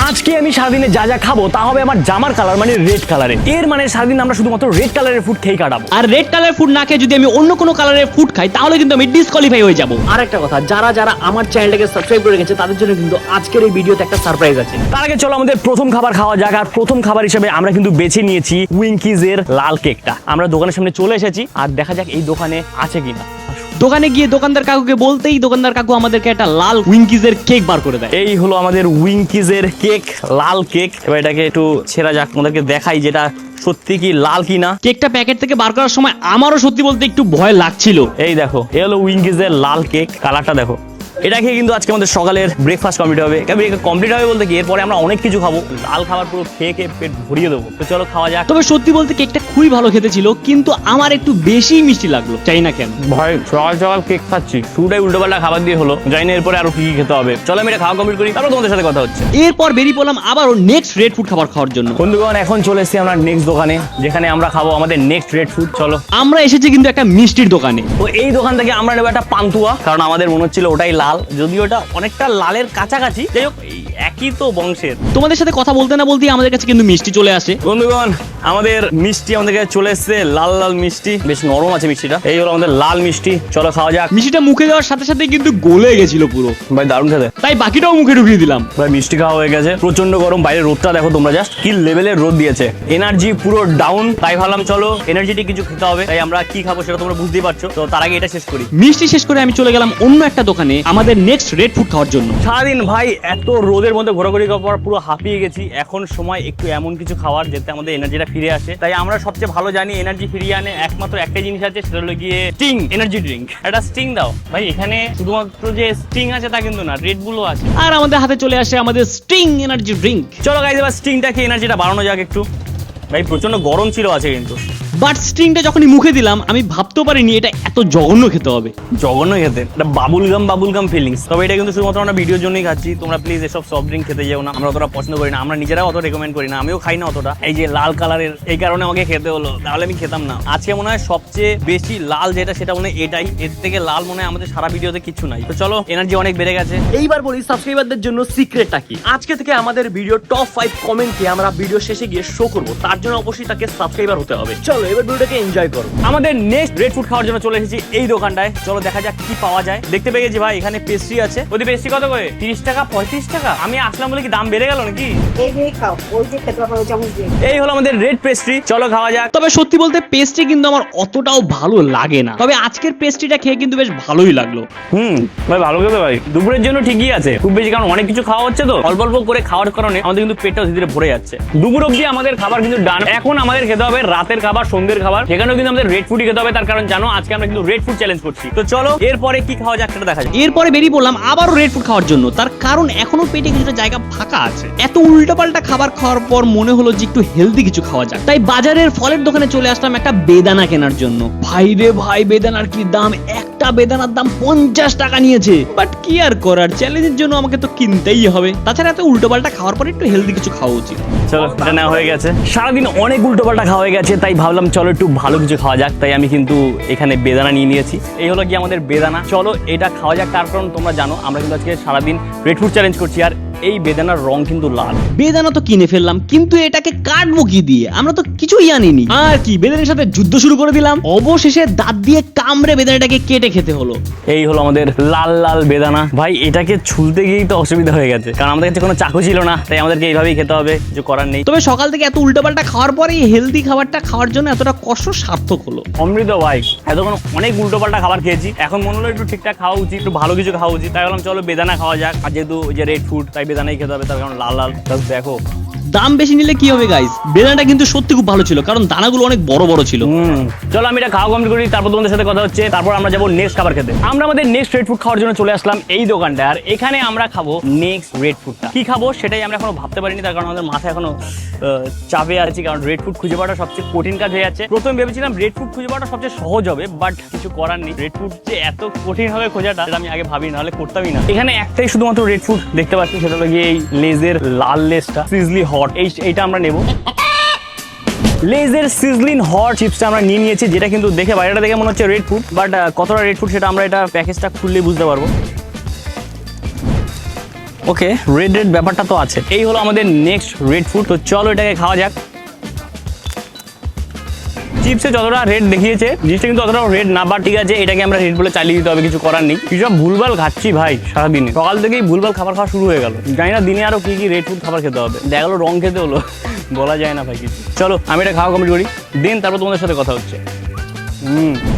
আজকে আমি সারাদিনে যা যা খাবো তা হবে আমার জামার কালার মানে রেড কালারের। এর মানে সারাদিন আমরা শুধুমাত্র রেড কালারের ফুড খেয়ে কাটাবো। আর রেড কালার ফুড না খেয়ে যদি আমি অন্য কোনো কালারের ফুড খাই তাহলে কিন্তু আমি ডিসকোয়ালিফাই হয়ে যাব। আর একটা কথা, যারা যারা আমার চ্যানেলটাকে সাবস্ক্রাইব করে রেখেছে তাদের জন্য কিন্তু আজকের এই ভিডিওতে একটা সারপ্রাইজ আছে। তার আগে চলো আমাদের প্রথম খাবার খাওয়া যাক। আর প্রথম খাবার হিসেবে আমরা কিন্তু বেছে নিয়েছি উইঙ্কিজের লাল কেকটা। আমরা দোকানের সামনে চলে এসেছি আর দেখা যাক এই দোকানে আছে কিনা। দোকানে গিয়ে দোকানদার কাকুকে বলতেই দোকানদার কাকু আমাদেরকে একটা লাল উইঙ্কিজের কেক বার করে দেয়। এই হলো আমাদের উইঙ্কিজের কেক, লাল কেক। এবার এটাকে একটু ছেঁড়া যাক, তোমাদেরকে দেখাই যেটা সত্যি কি লাল কিনা। কেকটা প্যাকেট থেকে বার করার সময় আমারও সত্যি বলতে একটু ভয় লাগছিল। এই দেখো, এই হলো উইঙ্কিজের লাল কেক, কালারটা দেখো। এটা খেয়ে কিন্তু আজকে আমাদের সকালের ব্রেকফাস্ট কমপ্লিট হবে। কমপ্লিট হবে বলতে কি, এরপরে আমরা অনেক কিছু খাবো। লাল খাবার পুরো খেয়ে খেয়ে পেট ভরিয়ে দেবো। তো চলো খাওয়া যাক। তবে সত্যি বলতে কেকটা খুবই ভালো খেতে ছিল, কিন্তু আমার একটু বেশি মিষ্টি লাগলো, চাই না কেন। ভাই সকাল সকাল কেক খাচ্ছি, শুরুটাই উল্টোপাল্টা খাবার দিয়ে হলো। জানি না এরপরে আরো কি কি খেতে হবে। চলো আমি এটা খাওয়া কমপ্লিট করি, তারপর তোমাদের সাথে কথা হচ্ছে। এরপর বেরিয়ে পড়লাম আবারও নেক্সট রেড ফুড খাবার খাওয়ার জন্য। বন্ধুগণ, এখন চলে এসেছি আমরা নেক্সট দোকানে, যেখানে আমরা খাবো আমাদের নেক্সট রেড ফুড। চলো আমরা এসেছি কিন্তু একটা মিষ্টির দোকানে। তো এই দোকান থেকে আমরা নেবো একটা পান্তুয়া, কারণ আমাদের মনে হচ্ছিল ওটাই লাল, যদিও ওটা অনেকটা লালের কাছাকাছি। যাই হোক, একই তো বংশের। তোমাদের সাথে কথা বলতে না বলতেই আমাদের কাছে কিন্তু মিষ্টি চলে আসে। বন্ধুগণ, আমাদের মিষ্টি আমাদের কাছে চলে এসেছে, লাল লাল মিষ্টি, বেশ নরম আছে মিষ্টিটা। এই হলো আমাদের লাল মিষ্টি, চলো খাওয়া যাক। মিষ্টিটা মুখে দেওয়ার সাথে সাথে কিন্তু গলে গেছিল পুরো। ভাই দারুণ খেতে, তাই বাকিটাও মুখে ঢুকিয়ে দিলাম। ভাই মিষ্টি খাওয়া হয়ে গেছে, প্রচন্ড গরম, বাইরে রোদটা দেখো তোমরা, জাস্ট কি লেভেলের রোদ দিয়েছে। এনার্জি পুরো ডাউন, তাই ভাবলাম চলো এনার্জেটিক কিছু খেতে হবে। তাই আমরা কি খাবো সেটা তোমরা বুঝতেই পারছো। তো তার আগে এটা শেষ করি। মিষ্টি শেষ করে আমি চলে গেলাম অন্য একটা দোকানে আমাদের নেক্সট রেড ফুড খাওয়ার জন্য। সারাদিন ভাই এত রোদের মধ্যে ঘোরাঘুরি করার পর পুরো হাঁপিয়ে গেছি। এখন সময় একটু এমন কিছু খাওয়ার যাতে আমাদের এনার্জিটা ফিরে আসে। তাই আমরা সবচেয়ে ভালো জানি এনার্জি ফিরিয়ে আনে একমাত্র একটা জিনিস আছে, সেটা হলো গিয়ে স্টিং এনার্জি ড্রিঙ্ক। একটা স্টিং দাও ভাই। এখানে শুধুমাত্র যে স্টিং আছে তা কিন্তু না, রেড বুলও আছে। আর আমাদের হাতে চলে আসে আমাদের স্টিং এনার্জি ড্রিঙ্ক। চলো গাইজ, এবার স্টিংটা খেয়ে এনার্জিটা বাড়ানো যাক একটু। ভাই প্রচন্ড গরম ছিল আছে কিন্তু, বাট স্টিংটা যখনই মুখে দিলাম আমি ভাবতেও পারিনি এটা এত জঘন্য খেতে হবে। জঘন্য খেতে, এটা বাবুলগাম ফিলিংস। তবে এটা কিন্তু শুধুমাত্র আমরা ভিডিওর জন্যই খাচ্ছি। তোমরা প্লিজ এসব সফট ড্রিঙ্ক খেতে যাও না, আমরা অতটা পছন্দ করি না, আমরা নিজেরাও অত রেকমেন্ড করি না, আমিও খাই না অতটা। এই যে লাল কালারের, এই কারণে আমাকে খেতে হলো, তাহলে আমি খেতাম না। আজকে মনে হয় সবচেয়ে বেশি লাল যেটা, সেটা মনে হয় এটাই। এর থেকে লাল মনে হয় আমাদের সারা ভিডিওতে কিছু নাই। তো চলো, এনার্জি অনেক বেড়ে গেছে। এইবার বলি সাবস্ক্রাইবারদের জন্য সিক্রেটটা কি। আজকে থেকে আমাদের ভিডিও টপ 5 কমেন্টকে আমরা ভিডিও শেষে গিয়ে শো করবো। তার জন্য অবশ্যই তাকে সাবস্ক্রাইবার হতে হবে। চলো এবার ভিডিওটাকে এনজয় করো। আমাদের নেক্সট রেড ফুড খাওয়ার জন্য চলে এসেছি এই দোকানটায়। চলো দেখা যাক কি পাওয়া যায়। দেখতে পেয়ে গেছি ভাই এখানে পেস্ট্রি আছে। ওই পেস্ট্রি কত করে? 30 টাকা 35 টাকা। আমি আসলাম বলে কি দাম বেড়ে গেল নাকি? এই হলো আমাদের রেড পেস্ট্রি, চলো খাওয়া যাক। তবে সত্যি বলতে পেস্ট্রি কিন্তু আমার অতটাও ভালো লাগে না, তবে আজকের পেস্ট্রিটা খেয়ে কিন্তু বেশ ভালোই লাগলো। ভাই ভালো খেতে ভাই, দুপুরের জন্য ঠিকই আছে খুব বেশি, কারণ অনেক কিছু খাওয়া হচ্ছে তো। অল্প অল্প করে খাওয়ার কারণে আমাদের কিন্তু পেটটা ধীরে ধীরে ভরে যাচ্ছে। দুপুর অবধি আমাদের খাবার কিন্তু ডান। এখন আমাদের খেতে হবে রাতের খাবার, সন্ধ্যের খাবার। সেখানেও কিন্তু আমাদের রেড ফুডই খেতে হবে, তার কারণ জানো আজকে আমরা কিন্তু রেড ফুড চ্যালেঞ্জ করছি। তো চলো এরপরে কি খাওয়া যাক সেটা দেখা যাক। এরপরে বেরিয়ে পড়লাম আবারও রেড ফুড খাওয়ার জন্য, তার কারণ এখনো পেটে কিছুটা জায়গা ফাঁকা আছে। এত উল্টোপাল্টা খাবার খাওয়ার পর মনে হলো যে একটু হেলদি কিছু খাওয়া যাক। তাই বাজারের ফলের দোকানে চলে আসলাম একটা বেদানা কেনার জন্য। ভাই রে ভাই, বেদানার কি দাম! একটা বেদানার দাম 50 টাকা নিয়েছে। বাট কি আর করার, চ্যালেঞ্জের জন্য আমাকে তো কিনতেই হবে। তাছাড়া এত উল্টোপাল্টা খাওয়ার পর একটু হেলদি কিছু খাওয়া উচিত। চলো, এটা নেওয়া হয়ে গেছে। সারাদিন অনেক উল্টোপাল্টা খাওয়া হয়ে গেছে, তাই ভাবলাম চলো একটু ভালো কিছু খাওয়া যাক। তাই আমি কিন্তু এখানে বেদানা নিয়ে নিয়েছি। এই হলো কি আমাদের বেদানা। চলো এটা খাওয়া যাক। তার কারণ তোমরা জানো আমরা কিন্তু আজকে সারাদিন রেড ফুড চ্যালেঞ্জ করছি। আর এই বেদানার রং কিন্তু লাল। বেদানা তো কিনে ফেললাম, কিন্তু এটাকে কাটবো কি দিয়ে? আমরা তো কিছুই আনিনি। আর কি, বেদানার সাথে যুদ্ধ শুরু করে দিলাম। অবশেষে দাঁত দিয়ে কামড়ে বেদানাটাকে কেটে খেতে হলো। এই হলো আমাদের লাল লাল বেদানা। ভাই এটাকে ছুলতে গিয়েই তো অসুবিধা হয়ে গেছে, কারণ আমাদের কাছে কোনো চাকু ছিল না। তাই আমাদেরকে এইভাবেই খেতে হবে, কিছু করার নেই। তবে সকাল থেকে এত উল্টোপাল্টা খাওয়ার পরে এই হেলদি খাবারটা খাওয়ার জন্য এতটা কষ্ট সার্থক হলো। অমৃত ভাই, এতক্ষণ অনেক উল্টোপাল্টা খাবার খেয়েছি, এখন মনে হলো একটু ঠিকঠাক খাওয়া উচিত, একটু ভালো কিছু খাওয়া উচিত। তাই বললাম চলো বেদানা খাওয়া যাক। আর যেহেতু যে রেড ফুড, তাই বেদানাই খেতে হবে, তার কারণ লাল লাল। দেখো দাম বেশি নিলে কি হবে গাইস, বেদানাটা কিন্তু সত্যি খুব ভালো ছিল, কারণ দানাগুলো অনেক বড় বড় ছিল। চলো আমি এটা খাওয়া কমপ্লিট করি, তারপর তোমাদের সাথে কথা হচ্ছে। তারপর আমরা যাবো নেক্সট খাবার খেতে। আমরা আমাদের নেক্সট রেড ফুড খাওয়ার জন্য চলে আসলাম এই দোকানটা। আর এখানে আমরা খাবো নেক্সট রেড ফুডটা। কি খাবো সেটাই আমরা এখনো ভাবতে পারিনি, তার কারণ আমাদের মাথায় এখনো চাপে আছে, কারণ রেড ফুড খুঁজে পাওয়াটা সবচেয়ে কঠিন কাজ হয়ে যাচ্ছে। প্রথমে ভেবেছিলাম রেড ফুড খুঁজে পাওয়াটা সবচেয়ে সহজ হবে, বাট কিছু করার নেই। রেড ফুড যে এত কঠিন হবে খোঁজাটা, সেটা আমি আগে ভাবি, নাহলে করতামই না। এখানে একটাই শুধুমাত্র রেড ফুড দেখতে পাচ্ছি, সেটা হলো গিয়ে এই লেজের লাল লেজটা, সিজলি হট। এইটা আমরা নেব। লেজের সিজলিং হট চিপসটা আমরা নিয়ে নিয়েছি, যেটা কিন্তু দেখে বাইরেটা দেখে মনে হচ্ছে রেড ফুড, বাট কতটা রেড ফুড সেটা আমরা এটা প্যাকেজটা খুললে বুঝতে পারবো। ওকে, রেড রেড ব্যাপারটা তো আছে। এই হলো আমাদের নেক্সট রেড ফুড। তো চলো এটাকে খাওয়া যাক। চিপসে যতটা রেড দেখিয়েছে, জিনিসটা কিন্তু অতটাও রেড না, বা ঠিক আছে এটাকে আমরা রেড বলে চালিয়ে দিতে হবে, কিছু করার নেই। কিছু সব ভুলভাল খাচ্ছি ভাই সারাদিনে, সকাল থেকেই ভুলভাল খাবার খাওয়া শুরু হয়ে গেল। জানি না দিনে আরো কি কি রেড ফুড খাবার খেতে হবে। দেখা গেলো রং খেতে হলো, বলা যায় না ভাই কিছু। চলো আমি এটা খাওয়া কমপ্লিট করি, দেন তারপর তোমাদের সাথে কথা হচ্ছে।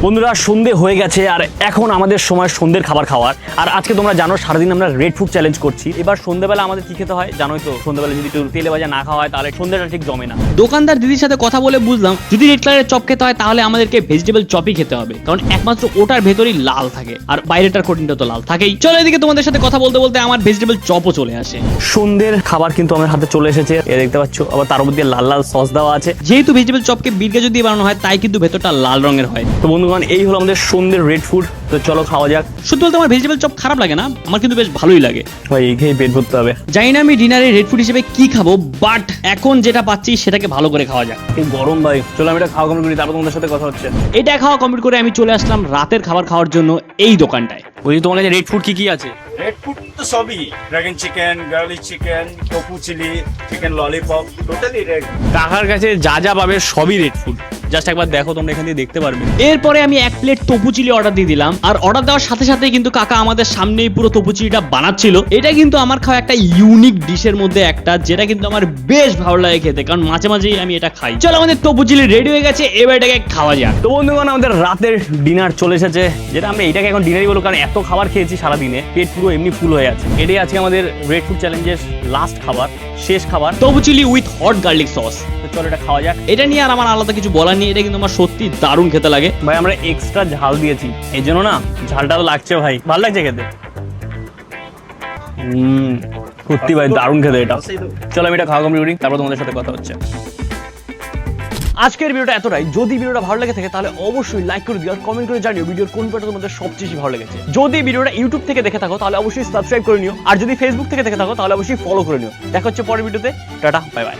বন্ধুরা সন্ধে হয়ে গেছে আর এখন আমাদের সময় সন্ধ্যের খাবার খাওয়ার। আর আজকে তোমরা জানো সারাদিন আমরা রেড ফুড চ্যালেঞ্জ করছি। এবার সন্ধ্যেবেলা আমাদের কি খেতে হয় জানোই তো, সন্ধ্যেবেলা যদি একটু তেলে ভাজা না খাওয়া হয় তাহলে সন্ধ্যেটা ঠিক জমে না। দোকানদার দিদির সাথে কথা বলে বুঝলাম যদি রেড কালারের চপ খেতে হয় তাহলে আমাদেরকে ভেজিটেবল চপই খেতে হবে, কারণ একমাত্র ওটার ভেতরেই লাল থাকে আর বাইরেটার কোটিংটা তো লাল থাকেই। চলো এদিকে তোমাদের সাথে কথা বলতে বলতে আমার ভেজিটেবল চপও চলে আসে। সন্ধ্যের খাবার কিন্তু আমার হাতে চলে এসেছে, এ দেখতে পাচ্ছ। আবার তার উপর দিয়ে লাল লাল সস দেওয়া আছে। যেহেতু ভেজিটেবল চপকে বিটগাজর দিয়ে বানানো হয় তাই কিন্তু ভেতরটা লাল রঙের হয়। তো বন্ধুগণ এই হলো আমাদের সন্ধ্যের রেড ফুড। তো চলো খাওয়া যাক। সত্যি বলতে আমার ভেজিটেবল চপ খারাপ লাগে না, আমার কিন্তু বেশ ভালোই লাগে। ভাই এই খেয়ে পেট ভরতে হবে। জানি না আমি ডিনারে রেড ফুড হিসেবে কি খাবো, বাট এখন যেটা পাচ্ছি সেটাকে ভালো করে খাওয়া যাক। এই গরম ভাই, চলো আমি এটা খাওয়া কমপ্লিট করি, তারপর তোমাদের সাথে কথা হচ্ছে। এটা খাওয়া কমপ্লিট করে আমি চলে আসলাম রাতের খাবার খাওয়ার জন্য এই দোকানটায়। বলছি তোমার কাছে রেড ফুড কি কি আছে? রেড ফুড তো সবই, dragon chicken, garlic chicken, tofu chilli, chicken lollipop, totally red. কাকার কাছে যা যা পাবে সবই রেড ফুড। জাস্ট একবার দেখো, তোমরা এখান দিয়ে দেখতে পারবে। এরপরে আমি 1 প্লেট তপু চিলি অর্ডার দিয়ে দিলাম, আর অর্ডার দেওয়ার সাথে সাথে কিন্তু কাকা আমাদের সামনেই পুরো তপু চিলিটা বানাচ্ছিল। এটা কিন্তু আমার খাওয়া একটা ইউনিক ডিশের মধ্যে একটা, যেটা কিন্তু আমার বেশ ভালো লাগে খেতে, কারণ মাঝে মাঝেই আমি এটা খাই। চলো আমাদের তপু চিলি রেডি হয়ে গেছে, এবার এটাকে খাওয়া যাক। তো বন্ধুগণ আমাদের রাতের ডিনার চলে এসেছে, যেটা আমরা এটাকে এখন ডিনারই বলবো, কারণ এত খাবার খেয়েছি সারাদিনে, পেট পুরো এমনি ফুল হয়ে আছে। এটাই আজকে আমাদের রেড ফুড চ্যালেঞ্জের লাস্ট খাবার, শেষ খাবার, tofu chilli with hot garlic sauce. তো চলো এটা খাওয়া যাক। এটা নিয়ে আর আমার আলাদা কিছু বলার নেই, এটা কিন্তু আমার সত্যি দারুণ খেতে লাগে। ভাই আমরা এক্সট্রা ঝাল দিয়েছি, এই জন্য না ঝালটা তো লাগছে ভাই, ভালো লাগছে খেতে। সত্যি ভাই দারুণ খেতে এটা। চলো আমি এটা খাওয়া কমপ্লিট করি, তারপর তোমাদের সাথে কথা হচ্ছে। আজকের ভিডিওটা এতটাই। যদি ভিডিওটা ভালো লেগে থাকে তাহলে অবশ্যই লাইক করে দিও আর কমেন্ট করে জানিও ভিডিওর কোন পার্টটা তোমাদের সবচেয়ে বেশি ভালো লেগেছে। যদি ভিডিওটা ইউটিউব থেকে দেখে থাকো তাহলে অবশ্যই সাবস্ক্রাইব করে নিও, আর যদি ফেসবুক থেকে দেখে থাকো তাহলে অবশ্যই ফলো করে নিও। দেখা হচ্ছে পরের ভিডিওতে। Tata, bye bye.